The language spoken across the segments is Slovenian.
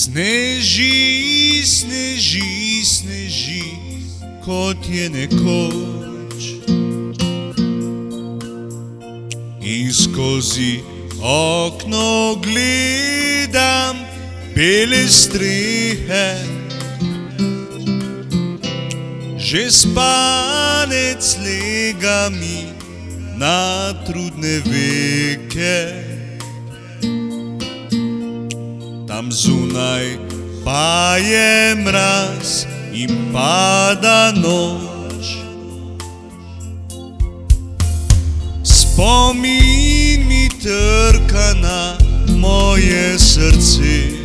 Sneži, sneži, sneži, kot je nekoč. In skozi okno gledam bele strehe, že spanec lega mi na trudne veke. Tam zunaj pa je mraz in pada noč. Spomin mi trka na moje srce.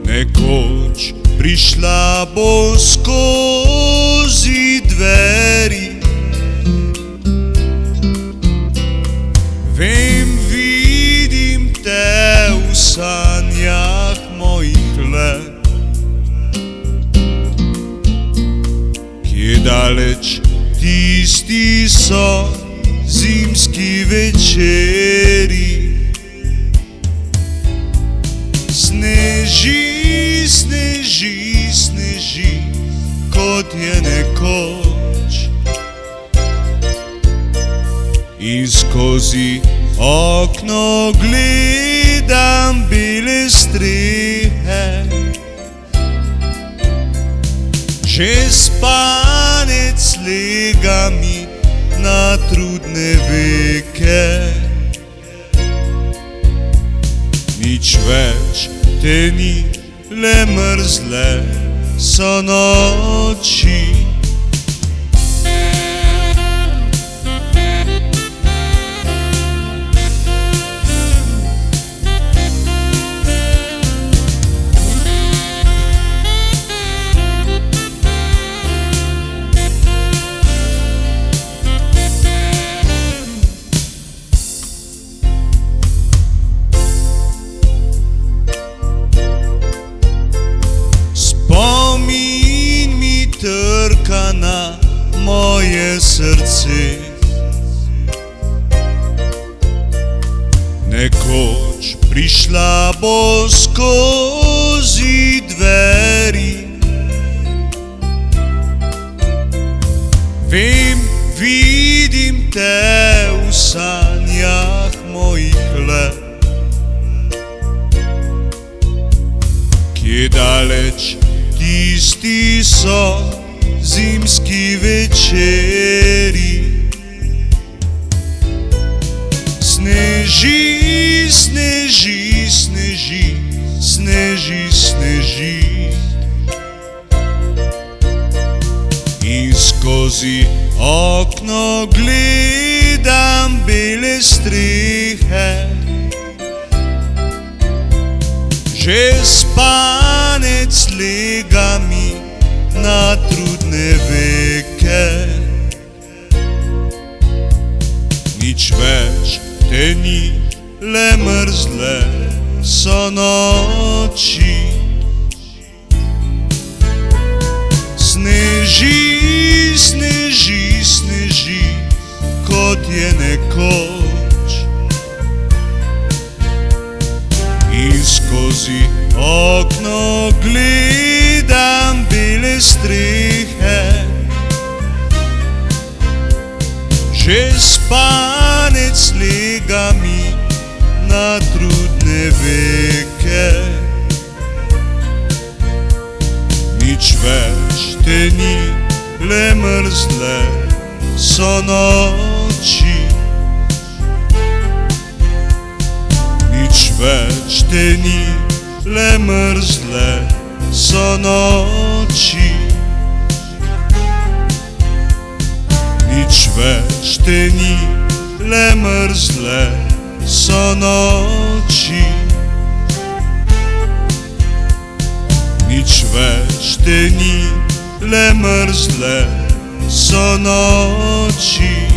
Nekoč prišla bo skozi dveri. Vem, vidim te v sanjah mojih let, kje daleč tisti so zimski večeri. Sneži, sneži, sneži, kot je nekoč. In skozi okno gledam bele strehe, že spanec lega mi na trudne veke. Nič več te ni, le mrzle so noči. Trka na moje srce. Nekoč prišla bo skozi dveri. Vem, vidim te v sanjah mojih let, kje daleč tisti so zimski večeri. Sneži, sneži, sneži, sneži, sneži. In skozi okno gledam bele strehe, že spanec lega mi na trudne veke. Nič več te ni, le mrzle so noči. Sneži, sneži, sneži, kot je nekoč. In skozi okno gledam bele strehe, že spanec lega mi na trudne veke. Nič več te ni, le mrzle so noči. Nič več te ni, le mrzle so noči. Nič več te ni, le mrzle so noči. Nič več te ni, le mrzle so noči.